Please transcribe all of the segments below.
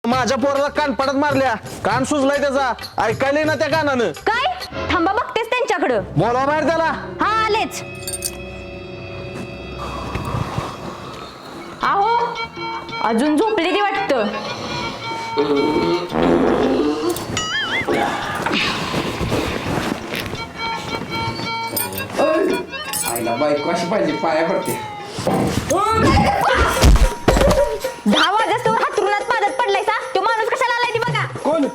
माझ्या पोराला कानपाडात मारल्या, कान सुजलाय त्याचा, ऐकायला ना त्या कानानं. काय? थांबा बघतेस त्यांच्याकडं. बोलावा बाहेर त्याला. हा आलेच. आहो अजून झोपली ती वाटतं. आईला बायको अशी पाहिजे, पाया पडते. 10 वाजता हातरुणात पादत पडलाय सा. तो माणूस कशाला आलाय ती बघा. कोण?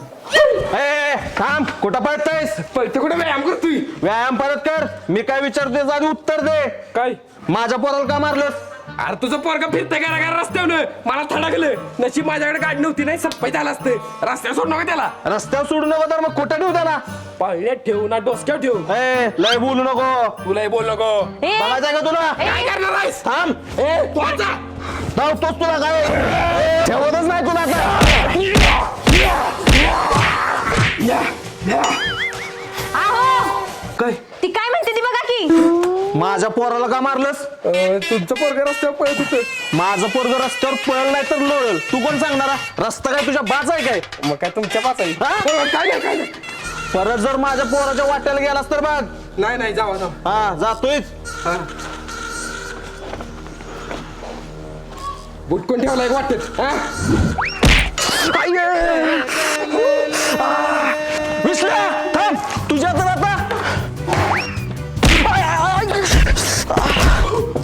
ए थांब, कुठं पळतायस? पळते कुठे व्यायाम करतोय? व्यायाम परत कर. मी काय विचारतोय आधी उत्तर दे. काय? माझ्या पोराला का मारलंस? अरे तुझं पोरगा फिरतंय का रस्त्यावर, मला थडकलं. नशीब माझ्याकडे गाडी नव्हती, नाही सप्पाय झाला असतं. रस्त्यावर सोड नका त्याला. रस्त्यावर सोडू नको तर मग कुठं ठेवू त्याला? पाळण्यात ठेवू ना डोसक्यावर ठेवू. ए लय बोलू नको. तुलाही बोल नको. ए, बघायचंय का तुला? काय करणार आहेस? थांब. तू आता धावतोस तुला काय ठेवतच नाही तुला आता. आहो काय? ती काय म्हणते ती बघा की. माझ्या पोराला का मारलंस? तुमचं पोरगा रस्त्यावर पळत होतं. माझं पोरग रस्त्यावर पळल नाही तर लोळल. तू कोण सांगणारा? रस्ता काय तुझ्या बाच आहे काय? मग काय तुमच्या पाच आहे? हा? काय नाही काय नाही. परत जर माझ्या पोराच्या वाट्याला गेलास तर बघ. नाही नाही जावा जावा. हा जातोय. हा. बुटकून ठेवलाय वाटत. हा? विसल्या थांब तुझ्या तर आता.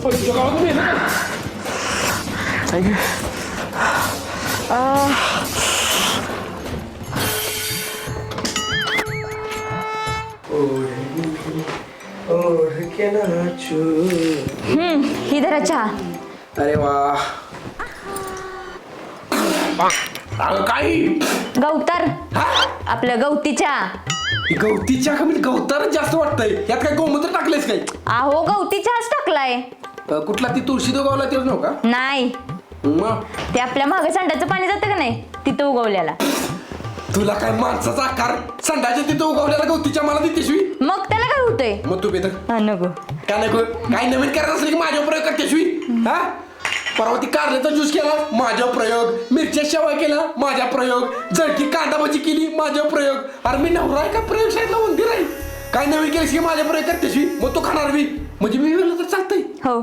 तुझ्या गावात मेलं काय? ही धरा चहा. अरे वा. काही गवतार आपलं गवती चहा. गवतीच्या कमी गवतारच जास्त वाटतंय. यात काय गोमूत्र टाकलेस काय? आहो गवती चहाच टाकलाय. कुठला ती तुळशी दोगावला तेच नव्ह का? नाही, मग ते आपल्या मागे सांडाचं पाणी जातं का नाही तिथं उगवल्याला. तुला काय माणसाचा आकार संडाच्या तिथं उगवलेला गवतीच्या मला देतेशवी. मग त्याला काय होतंय? मग तू बेतर हा, नको. काय नको काय नवीन करायचं असलं की माझ्यावर प्रयोग करतेशवी. हा परवा ती कारल्याचा ज्यूस केला माझ्या प्रयोग, मिरच्या शेवाय केला माझ्या प्रयोग, जळकी कांदा भाजी केली माझ्या प्रयोग. अरे मी नवरा आहे का प्रयोगशाळेतला उंदीर आहे? काय नवीन केलीस की माझ्या प्रयोग करतेशवी. मग तो खाणार मी म्हणजे मी वेळेला तर चालतंय. हो.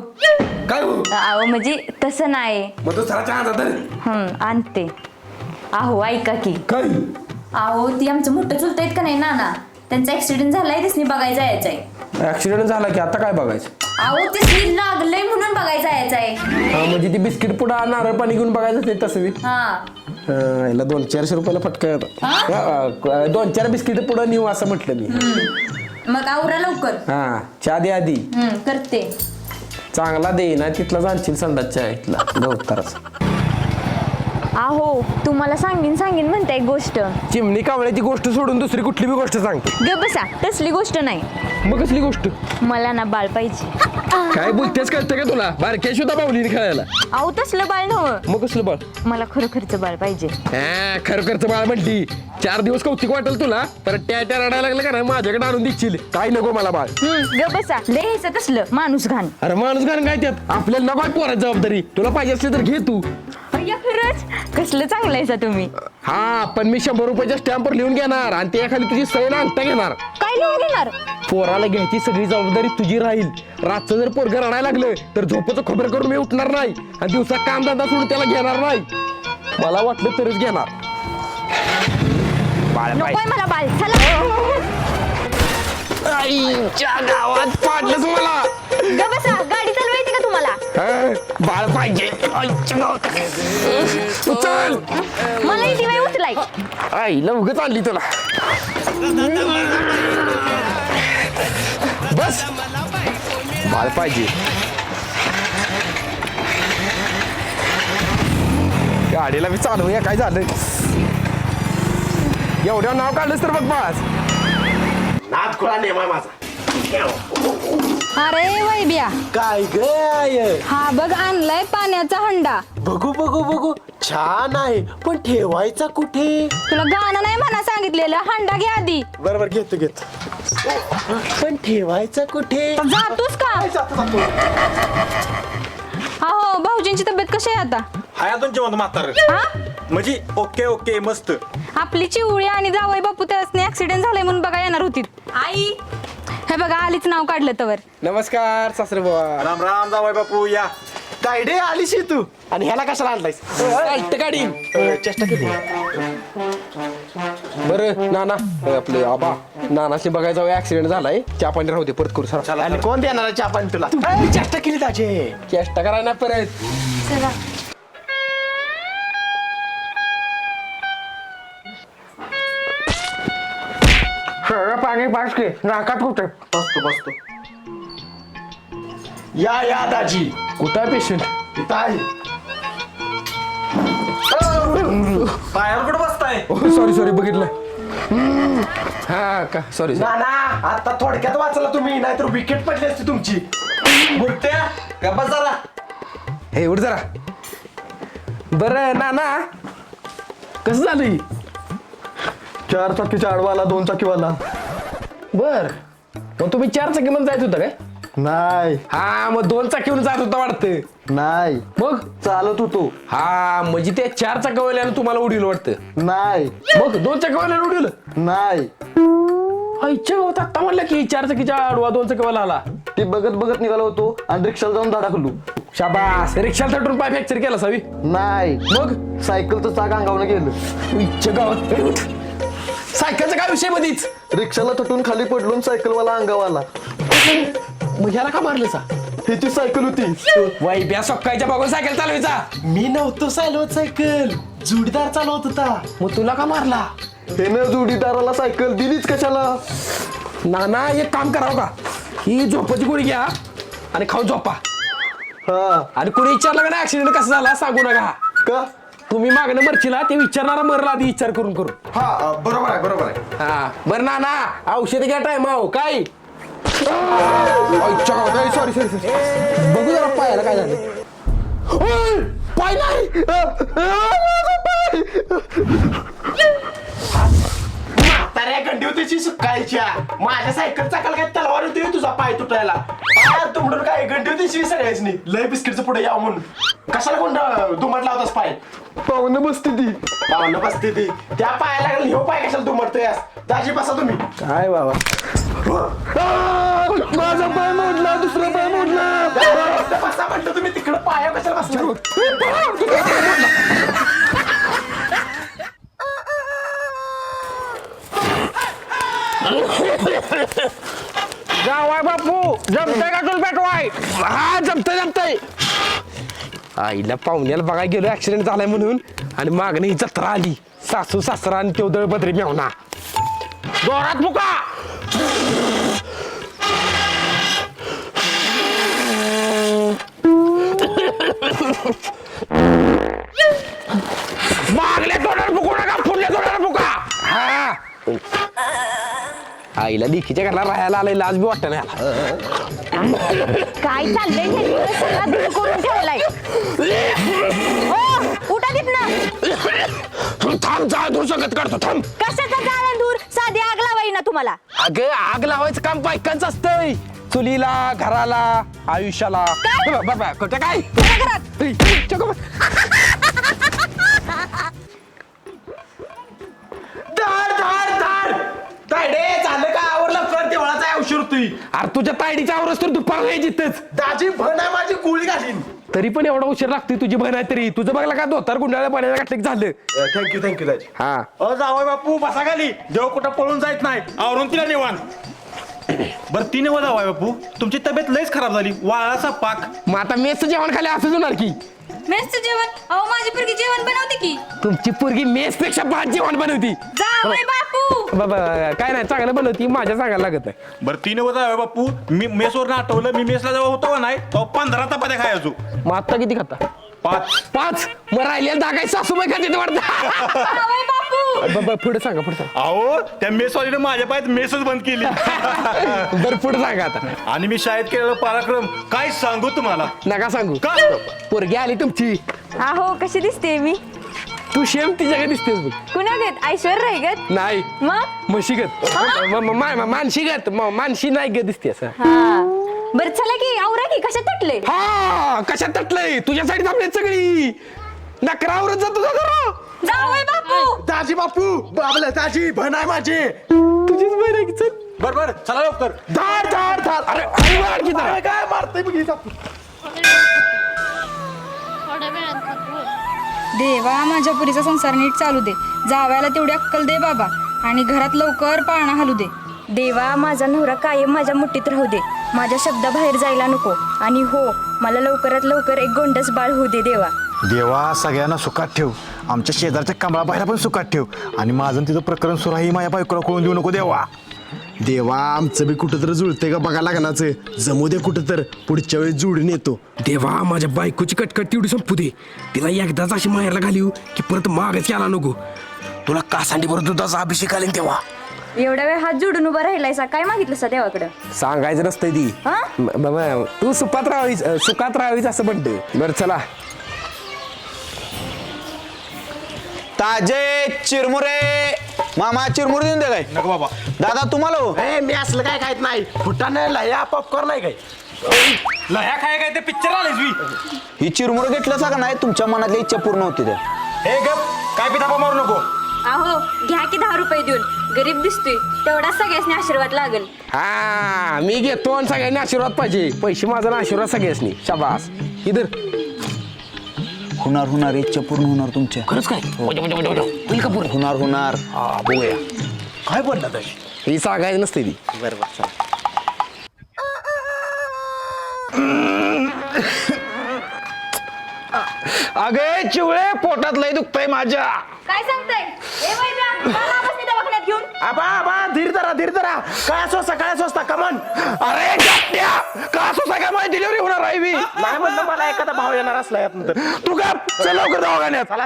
काय हो अहो म्हणजे तसं नाही. मग तो सराच्या हातात धर. आणते. आहो ऐका की. काय? आहो ती आमचं मोठं चुलत आहेत का नाही नाना, त्यांचा ऍक्सिडेंट झालाय, त्यासनी बघायचा यायचंय. ऍक्सिडेंट झाला की आता काय बघायचं? आहो ते लागलंय म्हणून बघायचा यायचंय. म्हणजे ती बिस्किट पुडा नारळ पाणी घेऊन बघायचं ते तसं बी. हा याला 200-400 रुपयाला फटका येतो. 2-4 बिस्किट पुढं नेऊ असं म्हटलं मी. मग आवरा लवकर. हा चहा दे आधी. करते. चांगला दे ना तिथला जाणशील संडासच्या इथला गवतारच. आहो तुम्हाला सांगीन म्हणते एक गोष्ट. चिमणी कावळ्याची गोष्ट सोडून दुसरी कुठली बी गोष्ट सांगते. ग बसा, तसली गोष्ट नाही. मग कसली गोष्ट? मला ना बाळ पाहिजे. काय बोलतेस कळतं का तुला? बारक्या सुद्धा बावलीने खेळायला. आहो तसलं बाळ नव्हं, मग कसलं बाळ? मला खरोखरचं बाळ पाहिजे. खरोखरचं बाळ म्हणती. 4 दिवस कौतिक वाटेल तुला तर त्या रडायला लागलं का नाही माझ्याकडे आणून देशील. काय नको मला बाळ. ग बसा, लय तसलं माणूस घाण. अरे माणूस घाण काय त्यात? आपल्याला नको पोराची जबाबदारी. तुला पाहिजे असली तर घे तू. अय्या खरंच कसलं चांगलं आहे सा तुम्ही. हा पण मी 100 रुपयाच्या स्टॅम्पवर लिहून घेणार आणि त्या खाली तुझी सही ना अंगठा घेणार. काय लिहून घेणार? पोराला घ्यायची सगळी जबाबदारी तुझी राहील. रातचं जर पोरगं रडायला लागलं तर झोपेचं खबर करून मी उठणार नाही आणि दिवसा काम धंदा सोडून त्याला घेणार नाही. मला वाटलं तरच घेणार. नकोय मला बाळ. चला आईच्या गावात पाडलंच मला. ग बसा, गाडी चालवा येते का तुम्हाला? बाळ पाहिजे. आईच्या गावात चल. मला इथे वेळ उचलाय. आईला उगच आणली तुला. बस बाळ पाहिजे. गाडीला मी चालवूया काय झालं? एवढ्या नाव काढलंस तर बघ बास. नाद खुळा नेमा माझा. अरे वैब्या, काय ग? हा बघ आणलाय पाण्याचा हंडा. बघू बघू बघू छान आहे पण ठेवायचा कुठे? तुला गाणं नाही म्हणा सांगितलेलं, हंडा घे आधी. बरोबर घेतो. पण ठेवायचा कुठे? जातोस का? अहो भाऊजींची तब्येत कशी आहे आता? हाय अजून जेवण म्हातार. हा म्हणजे ओके ओके मस्त. आपली चिवळी आणि जावई बापू त्यासने ऍक्सिडेंट झालाय म्हणून बघा येणार होती. आई हे बघा आलीच नाव काढलं तवर. नमस्कार सासरे बुवा. राम राम जावई बापू या. तायडे आलीस तू आणि ह्याला कशाला आणलायस? गाडी चेष्टा केली. बरं नाना आपले आबा नानाशी बघायला जाऊ ऍक्सिडेंट झालाय चहा पाणी राहू दे परत करू सर. आणि कोण देणार चहा पाणी तुला? चेष्टा केली ताजे. चेष्टा करायला नाही परत. चला सगळं पाणी पास के नाकात कुठे बसतो. या दाजी. कुठं आहे पेशंट? इथं आहे. पायावर कुठं बसताय? सॉरी बघितलं. हा का सॉरी. नाना आता थोडक्यात वाचला तुम्ही, नाहीतर विकेट पडली असती तुमची. बुट्ट्या गप्पा जरा. हे उठ जरा. बरं नाना कसं झालं? 4 चाकीचा आडवाला 2 चाकीवाला. बर मग तुम्ही 4 चाकी म्हणून जायचं होतं काय? नाही हा मग 2 चाकीवरून जात होता वाटतं. नाही मग चालत होतो. हा म्हणजे ते 4 चाकावाल्यानं तुम्हाला उडील वाटतं. नाही मग 2 चाकावाल्यानं उडील. नाही इच्छा होत आता म्हणलं की 4 चाकीच्या आडवा 2 चाकीवाला आला. ती बघत निघालो होतो आणि रिक्षाला जाऊन धडकलो. शाबास रिक्षाला थटून पाय फ्रॅक्चर केला सावी. नाही मग सायकलचं चाक अंगावनं गेलं. इच्छा गावात सायकलचा काय विषय मधीच? रिक्षाला तटून खाली पडलो आणि सायकलवाला अंगावाला. मग ह्याला का मारलं सा? ह्याची सायकल होती. वैब्या सकाळच्या बघून सायकल चालवायचा. मी नव्हतो चालवत सायकल, जोडीदार चालवत होता. मग तुला का मारला? त्यानं जोडीदाराला सायकल दिलीच कशाला? नाना एक काम करावं का, ही झोपाची गोळी घ्या आणि खाऊन झोपा. हा आणि कोणी विचारलं का नाही ऍक्सिडेंट कसा झाला सांगू नका. का? तुम्ही मागणं मरशीला ते विचारणारा मरला आधी विचार करून. हा बरोबर आहे. हा बरं नाना औषध घ्या टाइम आहो काय. सॉरी बघू जरा पायाला काय झालं. ओय, पाय नाही. म्हाताऱ्या गंडी होती सुकायच्या. माझ्या सायकल चाकाला काय तलवार होती तुझा पाय तुटायला? पाय तुमडून काय गंडी होती सगळ्याच नाही. लय बिस्किटचं पुढे यावं म्हणून कशाला कोण दुमट लावतास पाय? पाहुणं बसते ती त्या पायाला लागलं. ह्यो पाय कशाला दुमटतोय? दाजी बसा तुम्ही. काय बाबा माझा पाय मोडला, दुसरा पाय मोडला. बसा म्हटलं तुम्ही तिकडं पाया कशाला बसला? जावाय बापू जमतंय का तुला पेटवाय? हा जमतंय. आईला पाहुण्याला बघायला गेलो ऍक्सिडेंट झालाय म्हणून आणि मागणी ही जत्रा आली. सासू सासरा आणि तो दळबद्री मेवना. जोरात मुका. मागल्या तोंडावर फुकू नका, पुढल्या तोंडावर फुका. हा आईला लिखीच्या घरला राहायला आलाय, लाज बी वाटत नाही. काय चाललंय हे? सगळा दूर करून ठेवलाय. हो उठा तिथनं. थांब जा दूर संगत काढतो थांब. कशाचा जाळं दूर? साधी आग लावाई ना तुम्हाला. अगं आग लावायचं काम बायकांचं असतंय. चुलीला, घराला, आयुष्याला. बाबा कुठं काय तायडे झालं का? आवरलं तर देवळाचा औषध होती. अरे तुझ्या तायडीच्या आवरच तर दुपार यायचीच. दाजी भण आहे माझी, गोळी घालीन. तरी पण एवढा उशीर लागतोय. तुझी बहीण आहे तरी तुझं बघला का धोतार गुंडाळ्या पाण्याला घातलं की झालं. थँक्यू दाजी. हा अ जावई बापू बसा खाली. देव कुठं पळून जायत नाही. आवरून तिला निवान. बरं तिने व जावई बापू तुमची तब्येत लयच खराब झाली. वाळाचा पाक. मग आता मेसचं जेवण खाली असंच होणार की. मेसचं जेवण? अहो माझी पोरगी जेवण बनवते की. तुमची पोरगी मेस पेक्षा 5 जेवण बनवती. जावई बापू बाबा काय नाही चांगलं बनवती. माझ्या सांगायला लागत आहे. बरं तिने व जावई बापू मी मेसवर आठवलं. मी मेसला जेव्हा होतो का नाही तेव्हा 15 चपात्या खायचो. मग आता किती खाता? 5. मग राहिलेला दागाय सासूबाई खाते वाटतं. जावई बापू पुढे सांगा पुढे सांगा. अहो त्या मेसवालीने माझ्या पायात मेसच बंद केली. बरं पुढे सांगा आता. आणि मी शाळेत केलेला पराक्रम काय सांगू तुम्हाला. नका सांगू. का? पोरगी आली तुमची. अहो कशी दिसते मी? तू शेम तिच्याकडे दिसतेस बघ. कुणा घेत? ऐश्वर्या गत? नाही मग म्हशीगत. मानशीगत. मानशी नाही ग दिसते असं. हा बरं चला की आवरा की. कशा तटले? हा कशात तटलंय? तुझ्यासाठी थांबलेत सगळी. नकरावरच जा तुझा जरा. जावई बापू दाजी बापू बाबला दाजी भन आहे माझी. तुझीच बहीण आहे की चल. बर चला लवकर. धार धार धार. अरे आई मार की जरा. अरे काय मारतय बघ हिचा. देवा माझ्या पुरीचा संसार नीट चालू दे. जावयाला तेवढी अक्कल दे बाबा आणि घरात लवकर पाळणा हलू दे. देवा माझा नवरा कायम माझ्या मुठीत राहू दे. माझ्या शब्दाबाहेर जायला नको. आणि हो मला लवकरात लवकर एक गोंडस बाळ होऊ दे देवा. देवा सगळ्यांना सुखात ठेव. आमच्या शेजारच्या कमळा बाहेर पण सुखात ठेव. आणि माझं तिथं प्रकरण सुरू आहे माझ्या बायकोला कळून देऊ नको देवा. देवा आमचं बी कुठं तर जुळतंय का बघा लग्नाचं. जमू दे कुठं तर पुढच्या वेळेस जोडून येतो. देवा माझ्या बायकोची कटकट तेवढी संपू दे. तिला एकदाच अशी माहेरला घालीव की परत मागच यायला नको. तुला कासांडी बरोबर दुधाचा अभिषेक आले तेव्हा. एवढ्या वेळ हात जोडून उभा राहिलायसा काय मागितलं सा देवाकडं. सांगायचं नसतंय ती. हा? तू सुखात राहावीस असं म्हणते. बरं चला. ताजे चिरमुरे मामा चिरमुरे देऊन दे काय. नको बाबा. दादा तुम्हाला हो. ए मी असलं काय खायत नाही. फुटाने लया पॉपकॉर्न नाही काय. लह्या खाय काय ते पिक्चर आलेच मी. ही चिरमुरे घेतलं का नाही तुमच्या मनातली इच्छा पूर्ण होती त्या. हे गप काय पितापा मारू नको. अहो घ्या की 10 रुपये देऊन. गरीब दिसतोय तेवढा सगळ्यांनी आशीर्वाद लागेल. हा मी घेतो आणि सगळ्यांनी आशीर्वाद पाहिजे. पैसे माझा ना आशीर्वाद सगळ्यांनी. शाबास. इधर होणार इच्छा पूर्ण होणार तुमच्या. खरंच काय होईल का पूर्ण? होणार बघूया. काय बोलला तशी. ही सांगायचं नसते ती. अगे चिवळे पोटात लय दुखतंय माझ्या. काय सांगताय दवाखान्यात घेऊन. आबा आबा धीर धरा काय स्वस्ता कमान. अरे का सोसा काय माझी डिलिव्हरी होणार आहे मी. नाही म्हणलं मला एखादा भाव येणार असला यातनंतर. तू का चल लवकर दवाखान्यात. चला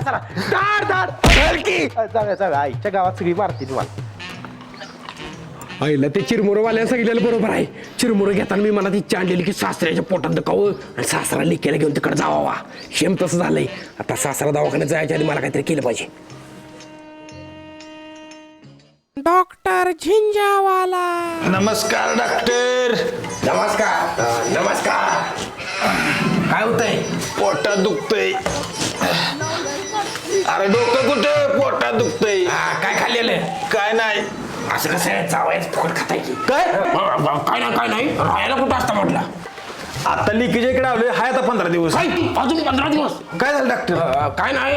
धाड धाड. चल की. जाऊया आईच्या गावात सगळी मारती तुम्हाला. आईला ते चिरमुरवाल्यानं सांगितलेलं बरोबर आहे. चिरमुरं घेताना मी मला इच्छा आणलेली की सासऱ्याच्या पोटात दुखावं आणि सासरा लिकेला घेऊन तिकडे जावा. शेम तसं झालंय. आता सासरा दवाखान्यात जायच्या आधी मला काहीतरी केलं पाहिजे. डॉक्टर झिंजावाला. नमस्कार डॉक्टर. नमस्कार. काय होतंय? पोटात दुखतंय. अरे डोकं कुठे पोटात दुखतंय. काय खाल्लेलं? काय नाही. असं कसं आहे चावायचं फुकट खाताय की काय काय नाही राहायला कुठं असतं म्हटलं. आता लिकेज इकडे आलोय हाय आता 15 दिवस. काय अजून 15 दिवस? काय झालं डॉक्टर. काय नाही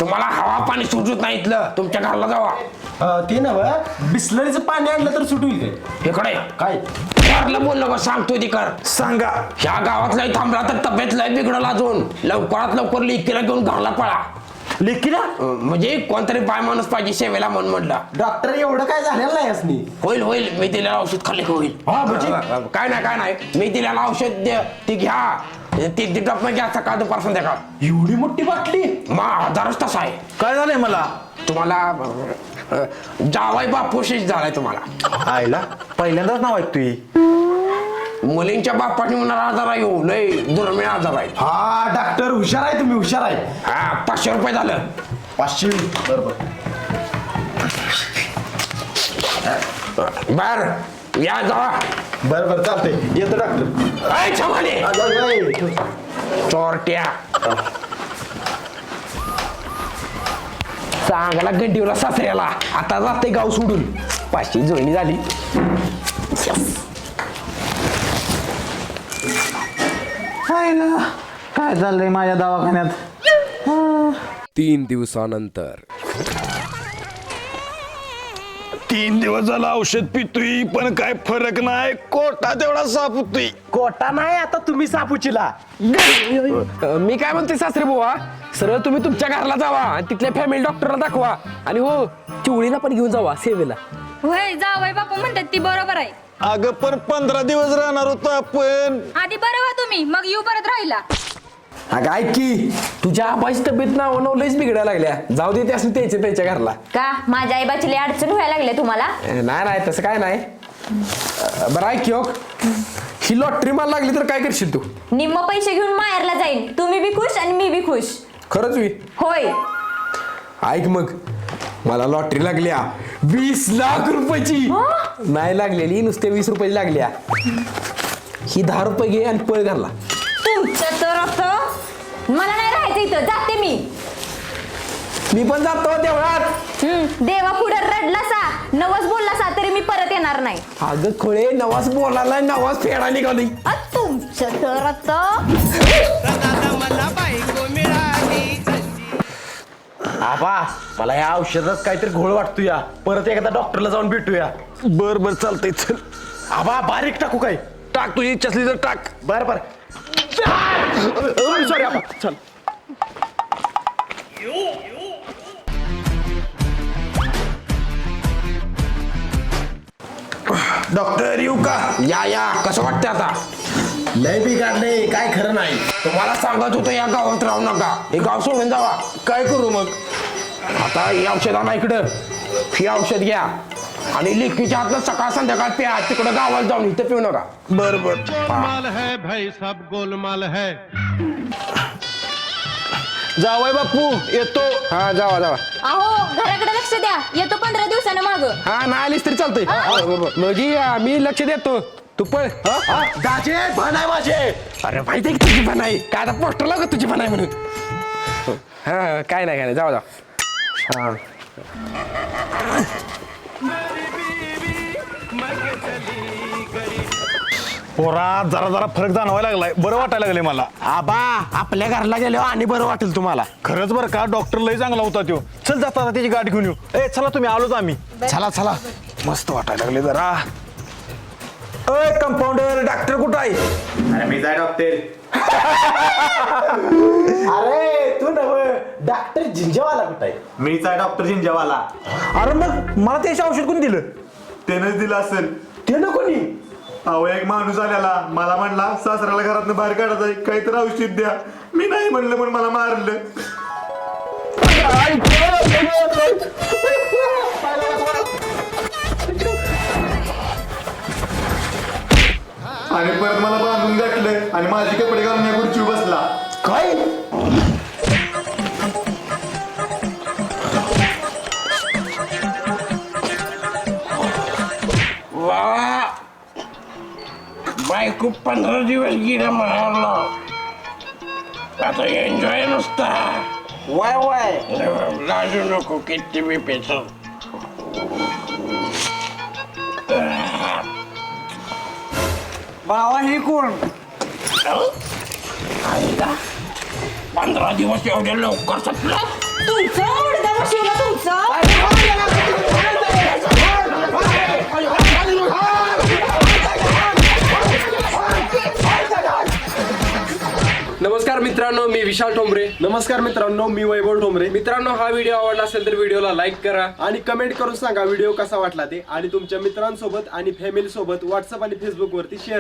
तुम्हाला हवा पाणी सुटत नाही इथलं. तुमच्या घरला जावा. ते ना बिस्लरीचं पाणी आणलं तर सुटू काय. इकडे काय घरला बोललो का सांगतोय ती कर. सांगा. ह्या गावात नाही थांबला तर तब्येत लय बिघडल. अजून लवकरात लवकर लेकीला घेऊन घरला पळा. लेकीला म्हणजे कोणतरी बाय माणूस पाहिजे सेवेला म्हणून म्हटलं. डॉक्टर एवढं काय झालेलं नाही असनी. होईल मी दिलेलं औषध खाल्ले का होईल. काय नाही मी दिलेलं औषध ती घ्या. ती टपनं घ्या सकाळ दुपार संध्याकाळ. एवढी मोठी बाटली. हजारच तसा आहे. काय झालंय मला. तुम्हाला जावाई बापूशीच झालाय तुम्हाला. आईला पहिल्यांदाच नाव ऐकतोय. मुलींच्या बापाने होणारा आजार आहे हो. लय दुर्मिळ आजार आहे. हा डॉक्टर हुशार आहे तुम्ही हुशार आहे. हा 500 रुपये झालं. 500 बरोबर. बर या जावा. बरोबर चालतंय येतो डॉक्टर. काय छमाले चोरट्या. चांगला गड्डीवला सासऱ्याला. आता जाते गाव सोडून. 500 जुळणी झाली. काय चाललंय माझ्या दवाखान्यात. 3 दिवसानंतर. 3 दिवस झालं औषध पितोय पण काय फरक नाही. कोटा तेवढा साफ होतोय. कोटा नाही आता तुम्ही सापूचीला. मी काय म्हणते सासरे बुवा सरळ तुम्ही तुमच्या घरला जावा आणि तिथल्या फॅमिली डॉक्टरला दाखवा. आणि हो चिवळीला पण घेऊन जावा सेवेला. होय जावई बापू म्हणतात ती बरोबर आहे. अगं पण 15 दिवस राहणार होतो आपण. आधी बरं व्हा तुम्ही मग येऊ परत राहिला. अगं ऐक की तुझ्या आबाची तब्येत नाव लयच बिघडायला लागल्या. जाऊ दे त्यास त्याच्या घरला. का माझ्या आईबाची लई अडचण व्हायला लागले तुम्हाला. नाही तसं काय नाही. बरं ऐक की ही लॉटरी मला लागली तर काय करशील तू. निम्म पैसे घेऊन माहेरला जाईन. तुम्ही बी खुश आणि मी बी खुश. खरंच मी होय. ऐक मग मला लॉटरी लागल्या 20 लाख रुपयाची. नाही लागलेली नुसते 20 रुपयाची लागल्या. ही 10 रुपये घे आणि पळ घरला. तुमचं तर असं. मला नाही राहायचं इथं जाते मी. मी पण जातो देवळात. देवा पुढे रडलासा नवस बोललासा तरी मी परत येणार नाही. अगं खोळे नवाज बोलायला नवाज फेडा निघाली. तुमचं तर आता आबा मला या औषधात काहीतरी घोळ वाटतो या परत एकदा डॉक्टरला जाऊन भेटूया. बर बर चालतंय चल. आबा बारीक टाकू काय? टाक तुझी इच्छा असली तर टाक. बर बर सॉरी आबा चल. डॉक्टर येऊ का? या कसं वाटतं आता? लय बिघडले काय खरं नाही. तुम्हाला सांगत होतो या गावात राहू नका, हे गाव सोडून जावा. काय करू मग? आता ही औषध आणा इकडं, ही औषध घ्या आणि लिखीच्या हातनं सकाळ संध्याकाळ प्या. तिकडं गावाला जाऊन इथं पिऊ नका. बर बर. गोलमाल है भाई सब गोलमाल है. जावय बापू येतो. हा जावा अहो घराकडे लक्ष द्या येतो 15 दिवसानं माग. हा नाही आलीस तरी चालतंय. म्हणजे मी लक्ष देतो, तू पळ. दाजे भण आहे माझे. अरे माहिती आहे की तुझी पण आहे काय? आता पोस्टर लाव तुझी पण आहे म्हणून. हा काय नाही जावा हा. पोरा जरा जरा फरक जाणवायला लागलाय, बरं वाटायला लागले मला. आबा आपल्या घरला गेलो आणि बरं वाटेल तुम्हाला. खरंच बरं का, डॉक्टर लय चांगला होता त्यो. चल जाता त्याची गाठ घेऊन येऊ. ए चला तुम्ही आलोच आम्ही. चला मस्त वाटायला लागले जरा. अय कंपाऊंडर डॉक्टर कुठं आहे? अरे मी जाय डॉक्टर. अरे तू नव डॉक्टर जिंजेवाला कुठं आहे? मीच आहे डॉक्टर जिंजावाला. अरे मग मला त्याचे औषध कोणी दिलं? त्यानंच दिलं असेल. ते ना कोणी? अहो एक माणूस आलेला मला म्हणला सासऱ्याला घरातनं बाहेर काढत आहे काहीतरी औषध द्या. मी नाही म्हणलं म्हणून मला मारलं. आणि परत मला बांधून गाठलं आणि माझे कपडे घालून या खुर्चीवर बसला. काय? बायको 15 दिवस गेला म्हणाला, आता एन्जॉय नुसता. वाय लाजू नको किती मी पेचो. बाबा हे कोण? 15 दिवस एवढे लवकर संपलं? तुमचं मुडदा बसवलं तुमचं. नमस्कार मित्रांनो, मी विशाल ठोंबरे. नमस्कार मित्रांनो, मी वैभव ठोंबरे. मित्रांनो, हा व्हिडिओ आवडला असेल तर व्हिडिओला लाईक करा आणि कमेंट करून सांगा व्हिडिओ कसा वाटला ते, आणि तुमच्या मित्रांसोबत आणि फॅमिली सोबत व्हॉट्सअप आणि फेसबुक वरती शेअर